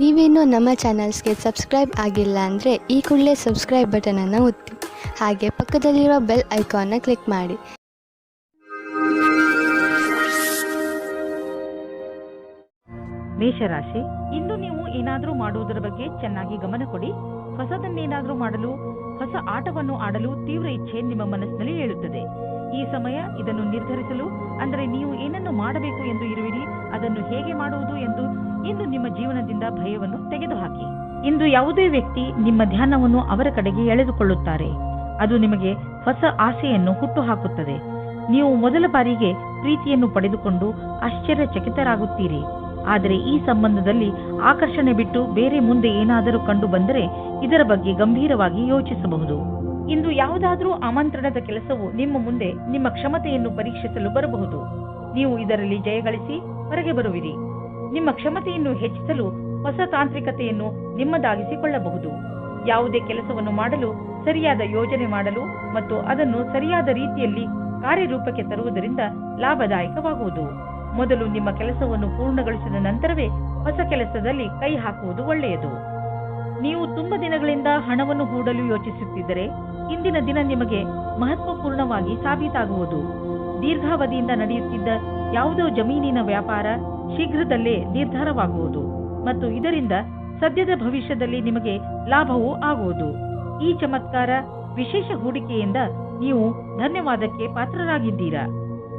ನೀವೇನೂ ನಮ್ಮ ಚಾನಲ್ಸ್ಗೆ ಸಬ್ಸ್ಕ್ರೈಬ್ ಆಗಿಲ್ಲ ಅಂದರೆ ಈ ಕೂಡಲೇ ಸಬ್ಸ್ಕ್ರೈಬ್ ಬಟನನ್ನು ಒತ್ತಿ ಹಾಗೆ ಪಕ್ಕದಲ್ಲಿರುವ ಬೆಲ್ ಐಕಾನ್ನ ಕ್ಲಿಕ್ ಮಾಡಿ. ಮೇಷರಾಶಿ, ಇಂದು ನೀವು ಏನಾದರೂ ಮಾಡುವುದರ ಬಗ್ಗೆ ಚೆನ್ನಾಗಿ ಗಮನ ಕೊಡಿ. ಹೊಸದನ್ನೇನಾದರೂ ಮಾಡಲು, ಹೊಸ ಆಟವನ್ನು ಆಡಲು ತೀವ್ರ ಇಚ್ಛೆ ನಿಮ್ಮ ಮನಸ್ಸಿನಲ್ಲಿ ಏಳುತ್ತದೆ. ಈ ಸಮಯ ಇದನ್ನು ನಿರ್ಧರಿಸಲು, ಅಂದರೆ ನೀವು ಏನನ್ನು ಮಾಡಬೇಕು ಎಂದು ಇರುವಿರಿ, ಅದನ್ನು ಹೇಗೆ ಮಾಡುವುದು ಎಂದು ಇಂದು ನಿಮ್ಮ ಜೀವನದಿಂದ ಭಯವನ್ನು ತೆಗೆದುಹಾಕಿ. ಇಂದು ಯಾವುದೇ ವ್ಯಕ್ತಿ ನಿಮ್ಮ ಧ್ಯಾನವನ್ನು ಅವರ ಕಡೆಗೆ ಎಳೆದುಕೊಳ್ಳುತ್ತಾರೆ. ಅದು ನಿಮಗೆ ಹೊಸ ಆಸೆಯನ್ನು ಹುಟ್ಟುಹಾಕುತ್ತದೆ. ನೀವು ಮೊದಲ ಬಾರಿಗೆ ಪ್ರೀತಿಯನ್ನು ಪಡೆದುಕೊಂಡು ಆಶ್ಚರ್ಯಚಕಿತರಾಗುತ್ತೀರಿ. ಆದರೆ ಈ ಸಂಬಂಧದಲ್ಲಿ ಆಕರ್ಷಣೆ ಬಿಟ್ಟು ಬೇರೆ ಮುಂದೆ ಏನಾದರೂ ಕಂಡು ಬಂದರೆ ಇದರ ಬಗ್ಗೆ ಗಂಭೀರವಾಗಿ ಯೋಚಿಸಬಹುದು. ಇಂದು ಯಾವುದಾದರೂ ಆಮಂತ್ರಣದ ಕೆಲಸವು ನಿಮ್ಮ ಮುಂದೆ ನಿಮ್ಮ ಕ್ಷಮತೆಯನ್ನು ಪರೀಕ್ಷಿಸಲು ಬರಬಹುದು. ನೀವು ಇದರಲ್ಲಿ ಜಯಗಳಿಸಿ ಹೊರಗೆ ಬರುವಿರಿ. ನಿಮ್ಮ ಕ್ಷಮತೆಯನ್ನು ಹೆಚ್ಚಿಸಲು ಹೊಸ ತಾಂತ್ರಿಕತೆಯನ್ನು ನಿಮ್ಮದಾಗಿಸಿಕೊಳ್ಳಬಹುದು. ಯಾವುದೇ ಕೆಲಸವನ್ನು ಮಾಡಲು ಸರಿಯಾದ ಯೋಜನೆ ಮಾಡಲು ಮತ್ತು ಅದನ್ನು ಸರಿಯಾದ ರೀತಿಯಲ್ಲಿ ಕಾರ್ಯರೂಪಕ್ಕೆ ತರುವುದರಿಂದ ಲಾಭದಾಯಕವಾಗುವುದು. ಮೊದಲು ನಿಮ್ಮ ಕೆಲಸವನ್ನು ಪೂರ್ಣಗೊಳಿಸಿದ ನಂತರವೇ ಹೊಸ ಕೆಲಸದಲ್ಲಿ ಕೈ ಹಾಕುವುದು ಒಳ್ಳೆಯದು. ನೀವು ತುಂಬ ದಿನಗಳಿಂದ ಹಣವನ್ನು ಹೂಡಲು ಯೋಚಿಸುತ್ತಿದ್ದರೆ ಇಂದಿನ ದಿನ ನಿಮಗೆ ಮಹತ್ವಪೂರ್ಣವಾಗಿ ಸಾಬೀತಾಗುವುದು. ದೀರ್ಘಾವಧಿಯಿಂದ ನಡೆಯುತ್ತಿದ್ದ ಯಾವುದೋ ಜಮೀನಿನ ವ್ಯಾಪಾರ ಶೀಘ್ರದಲ್ಲೇ ನಿರ್ಧಾರವಾಗುವುದು ಮತ್ತು ಇದರಿಂದ ಸದ್ಯದ ಭವಿಷ್ಯದಲ್ಲಿ ನಿಮಗೆ ಲಾಭವೂ ಆಗುವುದು. ಈ ಚಮತ್ಕಾರ ವಿಶೇಷ ಹೂಡಿಕೆಯಿಂದ ನೀವು ಧನ್ಯವಾದಕ್ಕೆ ಪಾತ್ರರಾಗಿದ್ದೀರಾ.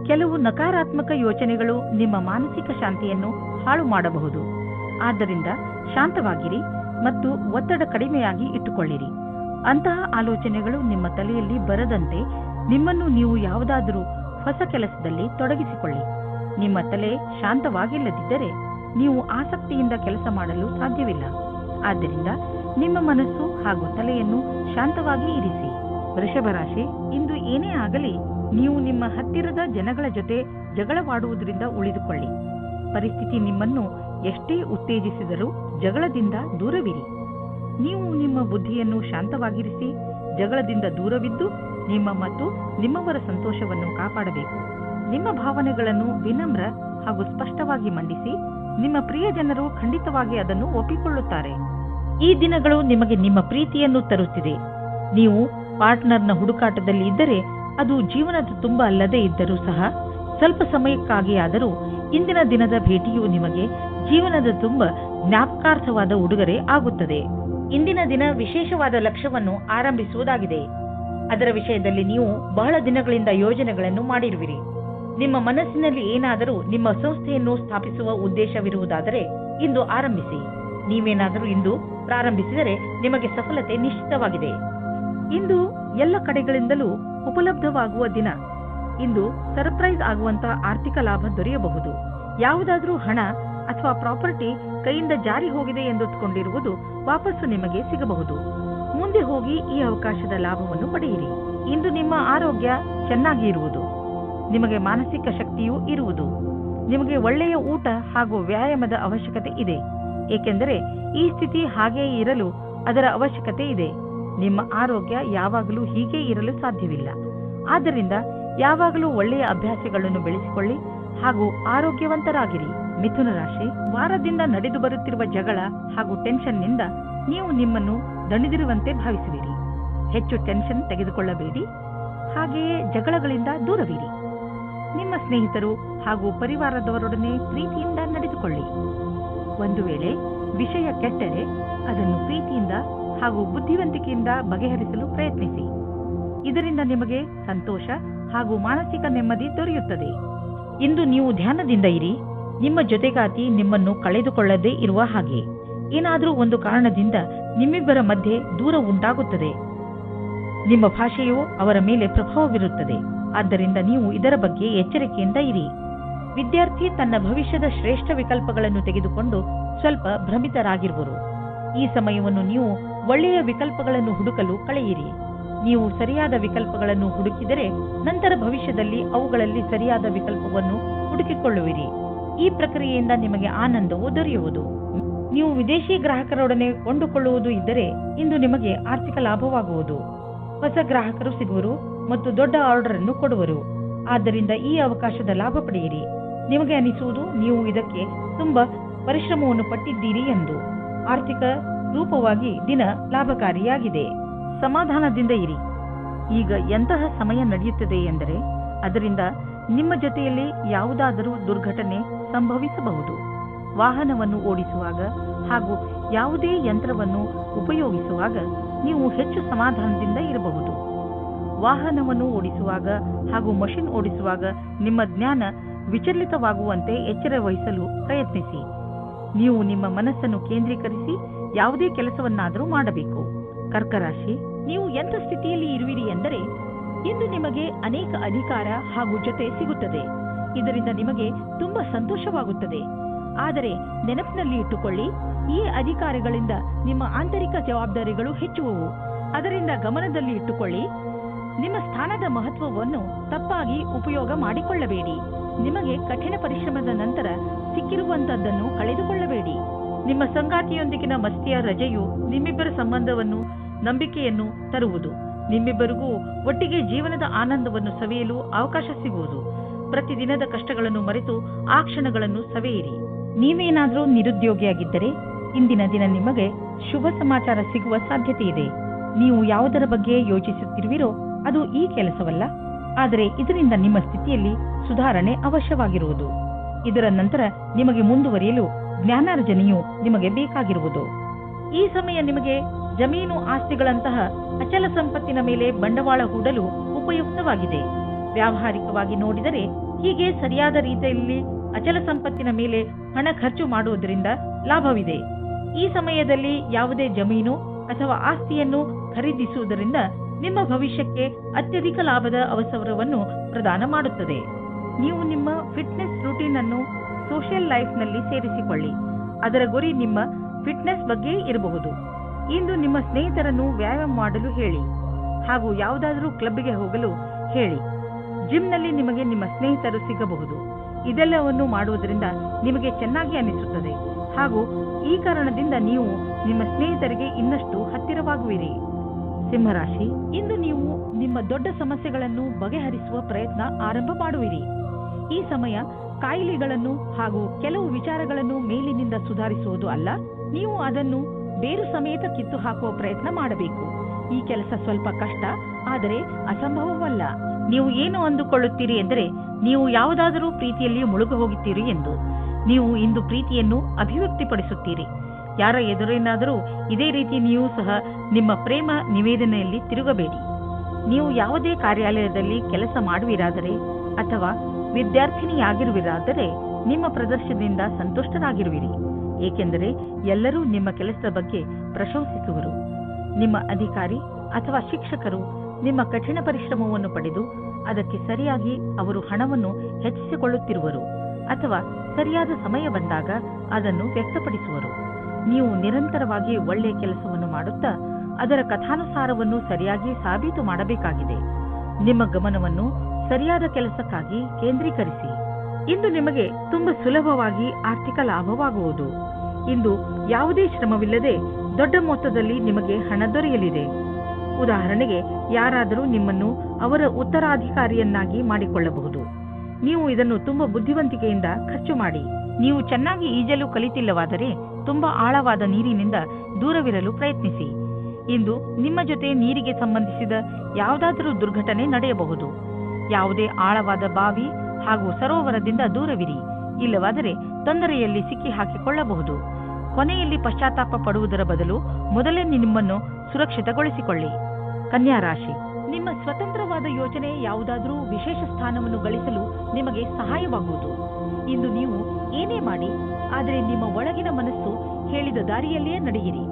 ಕೆಲವು ನಕಾರಾತ್ಮಕ ಯೋಚನೆಗಳು ನಿಮ್ಮ ಮಾನಸಿಕ ಶಾಂತಿಯನ್ನು ಹಾಳು ಮಾಡಬಹುದು. ಆದ್ದರಿಂದ ಶಾಂತವಾಗಿರಿ ಮತ್ತು ಒತ್ತಡ ಕಡಿಮೆಯಾಗಿ ಇಟ್ಟುಕೊಳ್ಳಿರಿ. ಅಂತಹ ಆಲೋಚನೆಗಳು ನಿಮ್ಮ ತಲೆಯಲ್ಲಿ ಬರದಂತೆ ನಿಮ್ಮನ್ನು ನೀವು ಯಾವುದಾದರೂ ಹೊಸ ಕೆಲಸದಲ್ಲಿ ತೊಡಗಿಸಿಕೊಳ್ಳಿ. ನಿಮ್ಮ ತಲೆ ಶಾಂತವಾಗಿಲ್ಲದಿದ್ದರೆ ನೀವು ಆಸಕ್ತಿಯಿಂದ ಕೆಲಸ ಮಾಡಲು ಸಾಧ್ಯವಿಲ್ಲ. ಆದ್ದರಿಂದ ನಿಮ್ಮ ಮನಸ್ಸು ಹಾಗೂ ತಲೆಯನ್ನು ಶಾಂತವಾಗಿ ಇರಿಸಿ. ವೃಷಭ ರಾಶಿ, ಇಂದು ಏನೇ ಆಗಲಿ ನೀವು ನಿಮ್ಮ ಹತ್ತಿರದ ಜನಗಳ ಜೊತೆ ಜಗಳವಾಡುವುದರಿಂದ ಉಳಿದುಕೊಳ್ಳಿ. ಪರಿಸ್ಥಿತಿ ನಿಮ್ಮನ್ನು ಎಷ್ಟೇ ಉತ್ತೇಜಿಸಿದರೂ ಜಗಳದಿಂದ ದೂರವಿರಿ. ನೀವು ನಿಮ್ಮ ಬುದ್ಧಿಯನ್ನು ಶಾಂತವಾಗಿರಿಸಿ ಜಗಳದಿಂದ ದೂರವಿದ್ದು ನಿಮ್ಮ ಮತ್ತು ನಿಮ್ಮವರ ಸಂತೋಷವನ್ನು ಕಾಪಾಡಬೇಕು. ನಿಮ್ಮ ಭಾವನೆಗಳನ್ನು ವಿನಮ್ರ ಹಾಗೂ ಸ್ಪಷ್ಟವಾಗಿ ಮಂಡಿಸಿ. ನಿಮ್ಮ ಪ್ರಿಯ ಜನರು ಖಂಡಿತವಾಗಿ ಅದನ್ನು ಒಪ್ಪಿಕೊಳ್ಳುತ್ತಾರೆ. ಈ ದಿನಗಳು ನಿಮಗೆ ನಿಮ್ಮ ಪ್ರೀತಿಯನ್ನು ತರುತ್ತಿದೆ. ನೀವು ಪಾರ್ಟ್ನರ್ನ ಹುಡುಕಾಟದಲ್ಲಿ ಇದ್ದರೆ ಅದು ಜೀವನದ ತುಂಬ ಅಲ್ಲದೇ ಇದ್ದರೂ ಸಹ ಸ್ವಲ್ಪ ಸಮಯಕ್ಕಾಗಿಯಾದರೂ ಇಂದಿನ ದಿನದ ಭೇಟಿಯು ನಿಮಗೆ ಜೀವನದ ತುಂಬ ಜ್ಞಾಪಕಾರ್ಥವಾದ ಉಡುಗೊರೆ ಆಗುತ್ತದೆ. ಇಂದಿನ ದಿನ ವಿಶೇಷವಾದ ಲಕ್ಷ್ಯವನ್ನು ಆರಂಭಿಸುವುದಾಗಿದೆ. ಅದರ ವಿಷಯದಲ್ಲಿ ನೀವು ಬಹಳ ದಿನಗಳಿಂದ ಯೋಜನೆಗಳನ್ನು ಮಾಡಿರುವಿರಿ. ನಿಮ್ಮ ಮನಸ್ಸಿನಲ್ಲಿ ಏನಾದರೂ ನಿಮ್ಮ ಸಂಸ್ಥೆಯನ್ನು ಸ್ಥಾಪಿಸುವ ಉದ್ದೇಶವಿರುವುದಾದರೆ ಇಂದು ಆರಂಭಿಸಿ. ನೀವೇನಾದರೂ ಇಂದು ಪ್ರಾರಂಭಿಸಿದರೆ ನಿಮಗೆ ಸಫಲತೆ ನಿಶ್ಚಿತವಾಗಿದೆ. ಇಂದು ಎಲ್ಲ ಕಡೆಗಳಿಂದಲೂ ಉಪಲಬ್ಧವಾಗುವ ದಿನ. ಇಂದು ಸರ್ಪ್ರೈಸ್ ಆಗುವಂತಹ ಆರ್ಥಿಕ ಲಾಭ ದೊರೆಯಬಹುದು. ಯಾವುದಾದ್ರೂ ಹಣ ಅಥವಾ ಪ್ರಾಪರ್ಟಿ ಕೈಯಿಂದ ಜಾರಿ ಹೋಗಿದೆ ಎಂದುಕೊಂಡಿರುವುದು ವಾಪಸ್ಸು ನಿಮಗೆ ಸಿಗಬಹುದು. ಮುಂದೆ ಹೋಗಿ ಈ ಅವಕಾಶದ ಲಾಭವನ್ನು ಪಡೆಯಿರಿ. ಇಂದು ನಿಮ್ಮ ಆರೋಗ್ಯ ಚೆನ್ನಾಗಿ ಇರುವುದು. ನಿಮಗೆ ಮಾನಸಿಕ ಶಕ್ತಿಯೂ ಇರುವುದು. ನಿಮಗೆ ಒಳ್ಳೆಯ ಊಟ ಹಾಗೂ ವ್ಯಾಯಾಮದ ಅವಶ್ಯಕತೆ ಇದೆ. ಏಕೆಂದರೆ ಈ ಸ್ಥಿತಿ ಹಾಗೆಯೇ ಇರಲು ಅದರ ಅವಶ್ಯಕತೆ ಇದೆ. ನಿಮ್ಮ ಆರೋಗ್ಯ ಯಾವಾಗಲೂ ಹೀಗೆ ಇರಲು ಸಾಧ್ಯವಿಲ್ಲ. ಆದ್ದರಿಂದ ಯಾವಾಗಲೂ ಒಳ್ಳೆಯ ಅಭ್ಯಾಸಗಳನ್ನು ಬೆಳೆಸಿಕೊಳ್ಳಿ ಹಾಗೂ ಆರೋಗ್ಯವಂತರಾಗಿರಿ. ಮಿಥುನ ರಾಶಿ, ವಾರದಿಂದ ನಡೆದು ಬರುತ್ತಿರುವ ಜಗಳ ಹಾಗೂ ಟೆನ್ಷನ್ನಿಂದ ನೀವು ನಿಮ್ಮನ್ನು ದಣಿದಿರುವಂತೆ ಭಾವಿಸುವಿರಿ. ಹೆಚ್ಚು ಟೆನ್ಷನ್ ತೆಗೆದುಕೊಳ್ಳಬೇಡಿ. ಹಾಗೆಯೇ ಜಗಳಗಳಿಂದ ದೂರವಿರಿ. ನಿಮ್ಮ ಸ್ನೇಹಿತರು ಹಾಗೂ ಪರಿವಾರದವರೊಡನೆ ಪ್ರೀತಿಯಿಂದ ನಡೆದುಕೊಳ್ಳಿ. ಒಂದು ವೇಳೆ ವಿಷಯ ಕೆಟ್ಟರೆ ಅದನ್ನು ಪ್ರೀತಿಯಿಂದ ಹಾಗೂ ಬುದ್ಧಿವಂತಿಕೆಯಿಂದ ಬಗೆಹರಿಸಲು ಪ್ರಯತ್ನಿಸಿ. ಇದರಿಂದ ನಿಮಗೆ ಸಂತೋಷ ಹಾಗೂ ಮಾನಸಿಕ ನೆಮ್ಮದಿ ದೊರೆಯುತ್ತದೆ. ಇಂದು ನೀವು ಧ್ಯಾನದಿಂದ ಇರಿ. ನಿಮ್ಮ ಜೊತೆಗಾತಿ ನಿಮ್ಮನ್ನು ಕಳೆದುಕೊಳ್ಳದೇ ಇರುವ ಹಾಗೆ ಏನಾದರೂ ಒಂದು ಕಾರಣದಿಂದ ನಿಮ್ಮಿಬ್ಬರ ಮಧ್ಯೆ ದೂರ ಉಂಟಾಗುತ್ತದೆ. ನಿಮ್ಮ ಭಾಷೆಯು ಅವರ ಮೇಲೆ ಪ್ರಭಾವ ಬೀರುತ್ತದೆ. ಆದ್ದರಿಂದ ನೀವು ಇದರ ಬಗ್ಗೆ ಎಚ್ಚರಿಕೆಯಿಂದ ಇರಿ. ವಿದ್ಯಾರ್ಥಿ ತನ್ನ ಭವಿಷ್ಯದ ಶ್ರೇಷ್ಠ ವಿಕಲ್ಪಗಳನ್ನು ತೆಗೆದುಕೊಂಡು ಸ್ವಲ್ಪ ಭ್ರಮಿತರಾಗಿರುವರು. ಈ ಸಮಯವನ್ನು ನೀವು ಒಳ್ಳೆಯ ವಿಕಲ್ಪಗಳನ್ನು ಹುಡುಕಲು ಕಳೆಯಿರಿ. ನೀವು ಸರಿಯಾದ ವಿಕಲ್ಪಗಳನ್ನು ಹುಡುಕಿದರೆ ನಂತರ ಭವಿಷ್ಯದಲ್ಲಿ ಅವುಗಳಲ್ಲಿ ಸರಿಯಾದ ವಿಕಲ್ಪವನ್ನು ಹುಡುಕಿಕೊಳ್ಳುವಿರಿ. ಈ ಪ್ರಕ್ರಿಯೆಯಿಂದ ನಿಮಗೆ ಆನಂದವು ದೊರೆಯುವುದು. ನೀವು ವಿದೇಶಿ ಗ್ರಾಹಕರೊಡನೆ ಕೊಂಡುಕೊಳ್ಳುವುದು ಇದ್ದರೆ ಇಂದು ನಿಮಗೆ ಆರ್ಥಿಕ ಲಾಭವಾಗುವುದು. ಹೊಸ ಗ್ರಾಹಕರು ಸಿಗುವರು ಮತ್ತು ದೊಡ್ಡ ಆರ್ಡರ್ ಅನ್ನು ಕೊಡುವರು. ಆದ್ದರಿಂದ ಈ ಅವಕಾಶದ ಲಾಭ ಪಡೆಯಿರಿ. ನಿಮಗೆ ಅನಿಸುವುದು ನೀವು ಇದಕ್ಕೆ ತುಂಬಾ ಪರಿಶ್ರಮವನ್ನು ಪಟ್ಟಿದ್ದೀರಿ ಎಂದು. ಆರ್ಥಿಕ ರೂಪವಾಗಿ ದಿನ ಲಾಭಕಾರಿಯಾಗಿದೆ. ಸಮಾಧಾನದಿಂದ ಇರಿ. ಈಗ ಎಂತಹ ಸಮಯ ನಡೆಯುತ್ತದೆ ಎಂದರೆ ಅದರಿಂದ ನಿಮ್ಮ ಜೊತೆಯಲ್ಲಿ ಯಾವುದಾದರೂ ದುರ್ಘಟನೆ ಸಂಭವಿಸಬಹುದು. ವಾಹನವನ್ನು ಓಡಿಸುವಾಗ ಹಾಗೂ ಯಾವುದೇ ಯಂತ್ರವನ್ನು ಉಪಯೋಗಿಸುವಾಗ ನೀವು ಹೆಚ್ಚು ಸಮಾಧಾನದಿಂದ ಇರಬಹುದು. ವಾಹನವನ್ನು ಓಡಿಸುವಾಗ ಹಾಗೂ ಮಷಿನ್ ಓಡಿಸುವಾಗ ನಿಮ್ಮ ಜ್ಞಾನ ವಿಚಲಿತವಾಗುವಂತೆ ಎಚ್ಚರ ವಹಿಸಲು ಪ್ರಯತ್ನಿಸಿ. ನೀವು ನಿಮ್ಮ ಮನಸ್ಸನ್ನು ಕೇಂದ್ರೀಕರಿಸಿ ಯಾವುದೇ ಕೆಲಸವನ್ನಾದರೂ ಮಾಡಬೇಕು. ಕರ್ಕರಾಶಿ, ನೀವು ಎಂಥ ಸ್ಥಿತಿಯಲ್ಲಿ ಇರುವಿರಿ ಎಂದರೆ ಇಂದು ನಿಮಗೆ ಅನೇಕ ಅಧಿಕಾರ ಹಾಗೂ ಜೊತೆ ಸಿಗುತ್ತದೆ. ಇದರಿಂದ ನಿಮಗೆ ತುಂಬಾ ಸಂತೋಷವಾಗುತ್ತದೆ. ಆದರೆ ನೆನಪಿನಲ್ಲಿ ಇಟ್ಟುಕೊಳ್ಳಿ, ಈ ಅಧಿಕಾರಗಳಿಂದ ನಿಮ್ಮ ಆಂತರಿಕ ಜವಾಬ್ದಾರಿಗಳು ಹೆಚ್ಚುವವು. ಅದರಿಂದ ಗಮನದಲ್ಲಿ ಇಟ್ಟುಕೊಳ್ಳಿ, ನಿಮ್ಮ ಸ್ಥಾನದ ಮಹತ್ವವನ್ನು ತಪ್ಪಾಗಿ ಉಪಯೋಗ ಮಾಡಿಕೊಳ್ಳಬೇಡಿ. ನಿಮಗೆ ಕಠಿಣ ಪರಿಶ್ರಮದ ನಂತರ ಸಿಕ್ಕಿರುವಂತದ್ದನ್ನು ಕಳೆದುಕೊಳ್ಳಬೇಡಿ. ನಿಮ್ಮ ಸಂಗಾತಿಯೊಂದಿಗಿನ ಮಸ್ತಿಯ ರಜೆಯು ನಿಮ್ಮಿಬ್ಬರ ಸಂಬಂಧವನ್ನು ನಂಬಿಕೆಯನ್ನು ತರುವುದು. ನಿಮ್ಮಿಬ್ಬರಿಗೂ ಒಟ್ಟಿಗೆ ಜೀವನದ ಆನಂದವನ್ನು ಸವಿಯಲು ಅವಕಾಶ ಸಿಗುವುದು. ಪ್ರತಿದಿನದ ಕಷ್ಟಗಳನ್ನು ಮರೆತು ಆ ಕ್ಷಣಗಳನ್ನು ಸವಿಯಿರಿ. ನೀವೇನಾದರೂ ನಿರುದ್ಯೋಗಿಯಾಗಿದ್ದರೆ ಇಂದಿನ ದಿನ ನಿಮಗೆ ಶುಭ ಸಮಾಚಾರ ಸಿಗುವ ಸಾಧ್ಯತೆ ಇದೆ. ನೀವು ಯಾವುದರ ಬಗ್ಗೆ ಯೋಚಿಸುತ್ತಿರುವಿರೋ ಅದು ಈ ಕೆಲಸವಲ್ಲ, ಆದರೆ ಇದರಿಂದ ನಿಮ್ಮ ಸ್ಥಿತಿಯಲ್ಲಿ ಸುಧಾರಣೆ ಅವಶ್ಯವಾಗಿರುವುದು. ಇದರ ನಂತರ ನಿಮಗೆ ಮುಂದುವರಿಯಲು ಜ್ಞಾನಾರ್ಜನೆಯು ನಿಮಗೆ ಬೇಕಾಗಿರುವುದು. ಈ ಸಮಯ ನಿಮಗೆ ಜಮೀನು ಆಸ್ತಿಗಳಂತಹ ಅಚಲ ಸಂಪತ್ತಿನ ಮೇಲೆ ಬಂಡವಾಳ ಹೂಡಲು ಉಪಯುಕ್ತವಾಗಿದೆ. ವ್ಯಾವಹಾರಿಕವಾಗಿ ನೋಡಿದರೆ ಹೀಗೆ ಸರಿಯಾದ ರೀತಿಯಲ್ಲಿ ಅಚಲ ಸಂಪತ್ತಿನ ಮೇಲೆ ಹಣ ಖರ್ಚು ಮಾಡುವುದರಿಂದ ಲಾಭವಿದೆ. ಈ ಸಮಯದಲ್ಲಿ ಯಾವುದೇ ಜಮೀನು ಅಥವಾ ಆಸ್ತಿಯನ್ನು ಖರೀದಿಸುವುದರಿಂದ ನಿಮ್ಮ ಭವಿಷ್ಯಕ್ಕೆ ಅತ್ಯಧಿಕ ಲಾಭದ ಅವಸರವನ್ನು ಪ್ರದಾನ ಮಾಡುತ್ತದೆ. ನೀವು ನಿಮ್ಮ ಫಿಟ್ನೆಸ್ ರೂಟೀನ್ ಅನ್ನು ಸೋಷಿಯಲ್ ಲೈಫ್ನಲ್ಲಿ ಸೇರಿಸಿಕೊಳ್ಳಿ. ಅದರ ಗುರಿ ನಿಮ್ಮ ಫಿಟ್ನೆಸ್ ಬಗ್ಗೆ ಇರಬಹುದು. ಇಂದು ನಿಮ್ಮ ಸ್ನೇಹಿತರನ್ನು ವ್ಯಾಯಾಮ ಮಾಡಲು ಹೇಳಿ ಹಾಗೂ ಯಾವುದಾದರೂ ಕ್ಲಬ್ಗೆ ಹೋಗಲು ಹೇಳಿ. ಜಿಮ್ನಲ್ಲಿ ನಿಮಗೆ ನಿಮ್ಮ ಸ್ನೇಹಿತರು ಸಿಗಬಹುದು. ಇದೆಲ್ಲವನ್ನು ಮಾಡುವುದರಿಂದ ನಿಮಗೆ ಚೆನ್ನಾಗಿ ಅನಿಸುತ್ತದೆ ಹಾಗೂ ಈ ಕಾರಣದಿಂದ ನೀವು ನಿಮ್ಮ ಸ್ನೇಹಿತರಿಗೆ ಇನ್ನಷ್ಟು ಹತ್ತಿರವಾಗುವಿರಿ. ಸಿಂಹರಾಶಿ, ಇಂದು ನೀವು ನಿಮ್ಮ ದೊಡ್ಡ ಸಮಸ್ಯೆಗಳನ್ನು ಬಗೆಹರಿಸುವ ಪ್ರಯತ್ನ ಆರಂಭ ಮಾಡುವಿರಿ. ಈ ಸಮಯ ಕಾಯಿಲೆಗಳನ್ನು ಹಾಗೂ ಕೆಲವು ವಿಚಾರಗಳನ್ನು ಮೇಲಿನಿಂದ ಸುಧಾರಿಸುವುದು ಅಲ್ಲ, ನೀವು ಅದನ್ನು ಬೇರು ಸಮೇತ ಕಿತ್ತು ಹಾಕುವ ಪ್ರಯತ್ನ ಮಾಡಬೇಕು. ಈ ಕೆಲಸ ಸ್ವಲ್ಪ ಕಷ್ಟ, ಆದರೆ ಅಸಂಭವವಲ್ಲ. ನೀವು ಏನು ಅಂದುಕೊಳ್ಳುತ್ತೀರಿ ಎಂದರೆ ನೀವು ಯಾವುದಾದರೂ ಪ್ರೀತಿಯಲ್ಲಿ ಮುಳುಗು ಹೋಗುತ್ತೀರಿ ಎಂದು. ನೀವು ಇಂದು ಪ್ರೀತಿಯನ್ನು ಅಭಿವ್ಯಕ್ತಿಪಡಿಸುತ್ತೀರಿ. ಯಾರ ಎದುರೇನಾದರೂ ಇದೇ ರೀತಿ ನೀವು ಸಹ ನಿಮ್ಮ ಪ್ರೇಮ ನಿವೇದನೆಯಲ್ಲಿ ತಿರುಗಬೇಡಿ. ನೀವು ಯಾವುದೇ ಕಾರ್ಯಾಲಯದಲ್ಲಿ ಕೆಲಸ ಮಾಡುವಿರಾದರೆ ಅಥವಾ ವಿದ್ಯಾರ್ಥಿನಿಯಾಗಿರುವಿರಾದರೆ ನಿಮ್ಮ ಪ್ರದರ್ಶನದಿಂದ ಸಂತುಷ್ಟರಾಗಿರುವಿರಿ. ಏಕೆಂದರೆ ಎಲ್ಲರೂ ನಿಮ್ಮ ಕೆಲಸದ ಬಗ್ಗೆ ಪ್ರಶಂಸಿಸುವರು. ನಿಮ್ಮ ಅಧಿಕಾರಿ ಅಥವಾ ಶಿಕ್ಷಕರು ನಿಮ್ಮ ಕಠಿಣ ಪರಿಶ್ರಮವನ್ನು ಪಡೆದು ಅದಕ್ಕೆ ಸರಿಯಾಗಿ ಅವರು ಹಣವನ್ನು ಹೆಚ್ಚಿಸಿಕೊಳ್ಳುತ್ತಿರುವರು ಅಥವಾ ಸರಿಯಾದ ಸಮಯ ಬಂದಾಗ ಅದನ್ನು ವ್ಯಕ್ತಪಡಿಸುವರು. ನೀವು ನಿರಂತರವಾಗಿ ಒಳ್ಳೆಯ ಕೆಲಸವನ್ನು ಮಾಡುತ್ತಾ ಅದರ ಕಥಾನುಸಾರವನ್ನು ಸರಿಯಾಗಿ ಸಾಬೀತು ಮಾಡಬೇಕಾಗಿದೆ. ನಿಮ್ಮ ಗಮನವನ್ನು ಸರಿಯಾದ ಕೆಲಸಕ್ಕಾಗಿ ಕೇಂದ್ರೀಕರಿಸಿ. ಇಂದು ನಿಮಗೆ ತುಂಬಾ ಸುಲಭವಾಗಿ ಆರ್ಥಿಕ ಲಾಭವಾಗುವುದು. ಇಂದು ಯಾವುದೇ ಶ್ರಮವಿಲ್ಲದೆ ದೊಡ್ಡ ಮೊತ್ತದಲ್ಲಿ ನಿಮಗೆ ಹಣ ದೊರೆಯಲಿದೆ. ಉದಾಹರಣೆಗೆ, ಯಾರಾದರೂ ನಿಮ್ಮನ್ನು ಅವರ ಉತ್ತರಾಧಿಕಾರಿಯನ್ನಾಗಿ ಮಾಡಿಕೊಳ್ಳಬಹುದು. ನೀವು ಇದನ್ನು ತುಂಬಾ ಬುದ್ಧಿವಂತಿಕೆಯಿಂದ ಖರ್ಚು ಮಾಡಿ. ನೀವು ಚೆನ್ನಾಗಿ ಈಜಲು ಕಲಿತಿಲ್ಲವಾದರೆ ತುಂಬಾ ಆಳವಾದ ನೀರಿನಿಂದ ದೂರವಿರಲು ಪ್ರಯತ್ನಿಸಿ. ಇಂದು ನಿಮ್ಮ ಜೊತೆ ನೀರಿಗೆ ಸಂಬಂಧಿಸಿದ ಯಾವುದಾದರೂ ದುರ್ಘಟನೆ ನಡೆಯಬಹುದು. ಯಾವುದೇ ಆಳವಾದ ಬಾವಿ ಹಾಗೂ ಸರೋವರದಿಂದ ದೂರವಿರಿ. ಇಲ್ಲವಾದರೆ ತೊಂದರೆಯಲ್ಲಿ ಸಿಕ್ಕಿ ಹಾಕಿಕೊಳ್ಳಬಹುದು. ಕೊನೆಯಲ್ಲಿ ಪಶ್ಚಾತ್ತಾಪ ಪಡುವುದರ ಬದಲು ಮೊದಲೇ ನಿಮ್ಮನ್ನು ಸುರಕ್ಷಿತಗೊಳಿಸಿಕೊಳ್ಳಿ. ಕನ್ಯಾ ರಾಶಿ, ನಿಮ್ಮ ಸ್ವತಂತ್ರವಾದ ಯೋಚನೆ ಯಾವುದಾದರೂ ವಿಶೇಷ ಸ್ಥಾನವನ್ನು ಗಳಿಸಲು ನಿಮಗೆ ಸಹಾಯವಾಗುವುದು. ಇಂದು ನೀವು ಏನೇ ಮಾಡಿ, ಆದರೆ ನಿಮ್ಮ ಒಳಗಿನ ಮನಸ್ಸು ಹೇಳಿದ ದಾರಿಯಲ್ಲಿಯೇ ನಡೆಯಿರಿ.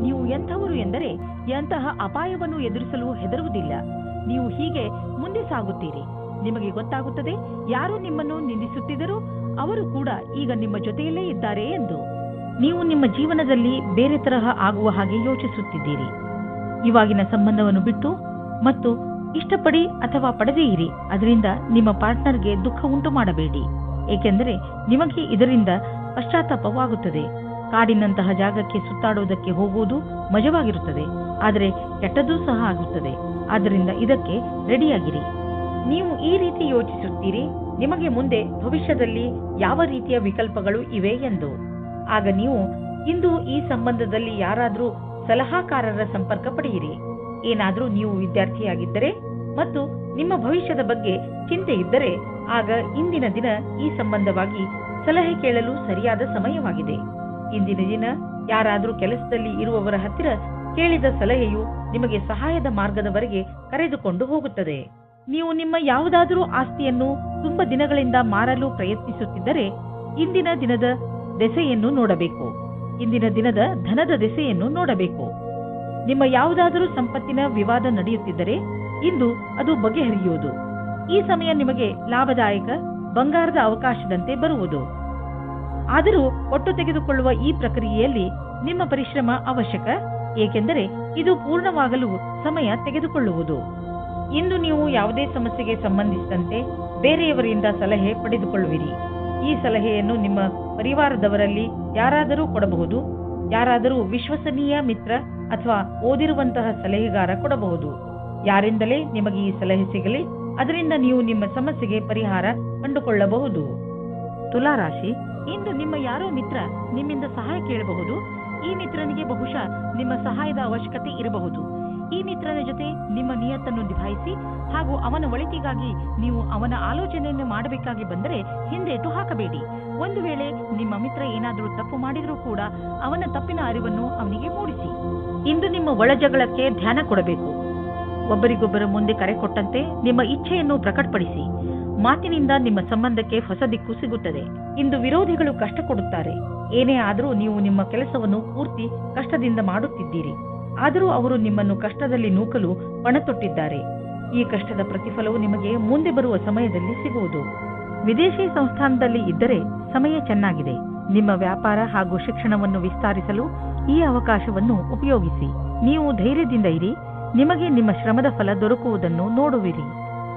ನೀವು ಎಂಥವರು ಎಂದರೆ ಎಂತಹ ಅಪಾಯವನ್ನು ಎದುರಿಸಲು ಹೆದರುವುದಿಲ್ಲ. ನೀವು ಹೀಗೆ ಮುಂದೆ ಸಾಗುತ್ತೀರಿ. ನಿಮಗೆ ಗೊತ್ತಾಗುತ್ತದೆ, ಯಾರು ನಿಮ್ಮನ್ನು ನಿಂದಿಸುತ್ತಿದ್ದರೂ ಅವರು ಕೂಡ ಈಗ ನಿಮ್ಮ ಜೊತೆಯಲ್ಲೇ ಇದ್ದಾರೆ ಎಂದು. ನೀವು ನಿಮ್ಮ ಜೀವನದಲ್ಲಿ ಬೇರೆ ತರಹ ಆಗುವ ಹಾಗೆ ಯೋಚಿಸುತ್ತಿದ್ದೀರಿ. ಇವಾಗಿನ ಸಂಬಂಧವನ್ನು ಬಿಟ್ಟು ಮತ್ತು ಇಷ್ಟಪಡಿ ಅಥವಾ ಪಡೆದೇ ಇರಿ. ಅದರಿಂದ ನಿಮ್ಮ ಪಾರ್ಟ್ನರ್ಗೆ ದುಃಖ ಉಂಟು ಮಾಡಬೇಡಿ, ಏಕೆಂದರೆ ನಿಮಗೆ ಇದರಿಂದ ಪಶ್ಚಾತ್ತಾಪವಾಗುತ್ತದೆ. ಕಾಡಿನಂತಹ ಜಾಗಕ್ಕೆ ಸುತ್ತಾಡುವುದಕ್ಕೆ ಹೋಗುವುದು ಮಜವಾಗಿರುತ್ತದೆ, ಆದರೆ ಕೆಟ್ಟದ್ದೂ ಸಹ ಆಗುತ್ತದೆ. ಆದ್ದರಿಂದ ಇದಕ್ಕೆ ರೆಡಿಯಾಗಿರಿ. ನೀವು ಈ ರೀತಿ ಯೋಚಿಸುತ್ತೀರಿ, ನಿಮಗೆ ಮುಂದೆ ಭವಿಷ್ಯದಲ್ಲಿ ಯಾವ ರೀತಿಯ ವಿಕಲ್ಪಗಳು ಇವೆ ಎಂದು. ಆಗ ನೀವು ಇಂದು ಈ ಸಂಬಂಧದಲ್ಲಿ ಯಾರಾದರೂ ಸಲಹಾಕಾರರ ಸಂಪರ್ಕ ಪಡೆಯಿರಿ. ಏನಾದರೂ ನೀವು ವಿದ್ಯಾರ್ಥಿಯಾಗಿದ್ದರೆ ಮತ್ತು ನಿಮ್ಮ ಭವಿಷ್ಯದ ಬಗ್ಗೆ ಚಿಂತೆ ಇದ್ದರೆ ಆಗ ಇಂದಿನ ದಿನ ಈ ಸಂಬಂಧವಾಗಿ ಸಲಹೆ ಕೇಳಲು ಸರಿಯಾದ ಸಮಯವಾಗಿದೆ. ಇಂದಿನ ದಿನ ಯಾರಾದರೂ ಕೆಲಸದಲ್ಲಿ ಇರುವವರ ಹತ್ತಿರ ಕೇಳಿದ ಸಲಹೆಯು ನಿಮಗೆ ಸಹಾಯದ ಮಾರ್ಗದವರೆಗೆ ಕರೆದುಕೊಂಡು ಹೋಗುತ್ತದೆ. ನೀವು ನಿಮ್ಮ ಯಾವುದಾದರೂ ಆಸ್ತಿಯನ್ನು ತುಂಬ ದಿನಗಳಿಂದ ಮಾರಲು ಪ್ರಯತ್ನಿಸುತ್ತಿದ್ದರೆ ಇಂದಿನ ದಿನದ ದೆಸೆಯನ್ನು ನೋಡಬೇಕು. ಇಂದಿನ ದಿನದ ಧನದ ದೆಸೆಯನ್ನು ನೋಡಬೇಕು. ನಿಮ್ಮ ಯಾವುದಾದರೂ ಸಂಪತ್ತಿನ ವಿವಾದ ನಡೆಯುತ್ತಿದ್ದರೆ ಇಂದು ಅದು ಬಗೆಹರಿಯುವುದು. ಈ ಸಮಯ ನಿಮಗೆ ಲಾಭದಾಯಕ ಬಂಗಾರದ ಅವಕಾಶದಂತೆ ಬರುವುದು. ಆದರೂ ಒಟ್ಟು ತೆಗೆದುಕೊಳ್ಳುವ ಈ ಪ್ರಕ್ರಿಯೆಯಲ್ಲಿ ನಿಮ್ಮ ಪರಿಶ್ರಮ ಅವಶ್ಯಕ, ಏಕೆಂದರೆ ಇದು ಪೂರ್ಣವಾಗಲು ಸಮಯ ತೆಗೆದುಕೊಳ್ಳುವುದು. ಇಂದು ನೀವು ಯಾವುದೇ ಸಮಸ್ಯೆಗೆ ಸಂಬಂಧಿಸಿದಂತೆ ಬೇರೆಯವರಿಂದ ಸಲಹೆ ಪಡೆದುಕೊಳ್ಳುವಿರಿ. ಈ ಸಲಹೆಯನ್ನು ನಿಮ್ಮ ಪರಿವಾರದವರಲ್ಲಿ ಯಾರಾದರೂ ಕೊಡಬಹುದು. ಯಾರಾದರೂ ವಿಶ್ವಸನೀಯ ಮಿತ್ರ ಅಥವಾ ಓದಿರುವಂತಹ ಸಲಹೆಗಾರ ಕೊಡಬಹುದು. ಯಾರಿಂದಲೇ ನಿಮಗೆ ಈ ಸಲಹೆ ಸಿಗಲಿ, ಅದರಿಂದ ನೀವು ನಿಮ್ಮ ಸಮಸ್ಯೆಗೆ ಪರಿಹಾರ ಕಂಡುಕೊಳ್ಳಬಹುದು. ತುಲಾರಾಶಿ, ಇಂದು ನಿಮ್ಮ ಯಾರೋ ಮಿತ್ರ ನಿಮ್ಮಿಂದ ಸಹಾಯ ಕೇಳಬಹುದು. ಈ ಮಿತ್ರನಿಗೆ ಬಹುಶಃ ನಿಮ್ಮ ಸಹಾಯದ ಅವಶ್ಯಕತೆ ಇರಬಹುದು. ಈ ಮಿತ್ರನ ಜೊತೆ ನಿಮ್ಮ ನಿಯತ್ತನ್ನು ನಿಭಾಯಿಸಿ ಹಾಗೂ ಅವನ ಒಳಿತಿಗಾಗಿ ನೀವು ಅವನ ಆಲೋಚನೆಯನ್ನು ಮಾಡಬೇಕಾಗಿ ಬಂದರೆ ಹಿಂದೇಟು ಹಾಕಬೇಡಿ. ಒಂದು ವೇಳೆ ನಿಮ್ಮ ಮಿತ್ರ ಏನಾದರೂ ತಪ್ಪು ಮಾಡಿದರೂ ಕೂಡ ಅವನ ತಪ್ಪಿನ ಅರಿವನ್ನು ಅವನಿಗೆ ಮೂಡಿಸಿ. ಇಂದು ನಿಮ್ಮ ಒಳಜಗಳಕ್ಕೆ ಧ್ಯಾನ ಕೊಡಬೇಕು. ಒಬ್ಬರಿಗೊಬ್ಬರ ಮುಂದೆ ಕರೆ ಕೊಟ್ಟಂತೆ ನಿಮ್ಮ ಇಚ್ಛೆಯನ್ನು ಪ್ರಕಟಪಡಿಸಿ. ಮಾತಿನಿಂದ ನಿಮ್ಮ ಸಂಬಂಧಕ್ಕೆ ಹೊಸ ದಿಕ್ಕು ಸಿಗುತ್ತದೆ. ಇಂದು ವಿರೋಧಿಗಳು ಕಷ್ಟ ಕೊಡುತ್ತಾರೆ. ಏನೇ ಆದರೂ ನೀವು ನಿಮ್ಮ ಕೆಲಸವನ್ನು ಪೂರ್ತಿ ಕಷ್ಟದಿಂದ ಮಾಡುತ್ತಿದ್ದೀರಿ. ಆದರೂ ಅವರು ನಿಮ್ಮನ್ನು ಕಷ್ಟದಲ್ಲಿ ನೂಕಲು ಪಣತೊಟ್ಟಿದ್ದಾರೆ. ಈ ಕಷ್ಟದ ಪ್ರತಿಫಲವು ನಿಮಗೆ ಮುಂದೆ ಬರುವ ಸಮಯದಲ್ಲಿ ಸಿಗುವುದು. ವಿದೇಶಿ ಸಂಸ್ಥಾನದಲ್ಲಿ ಇದ್ದರೆ ಸಮಯ ಚೆನ್ನಾಗಿದೆ. ನಿಮ್ಮ ವ್ಯಾಪಾರ ಹಾಗೂ ಶಿಕ್ಷಣವನ್ನು ವಿಸ್ತರಿಸಲು ಈ ಅವಕಾಶವನ್ನು ಉಪಯೋಗಿಸಿ. ನೀವು ಧೈರ್ಯದಿಂದ ಇರಿ. ನಿಮಗೆ ನಿಮ್ಮ ಶ್ರಮದ ಫಲ ದೊರಕುವುದನ್ನು ನೋಡುವಿರಿ.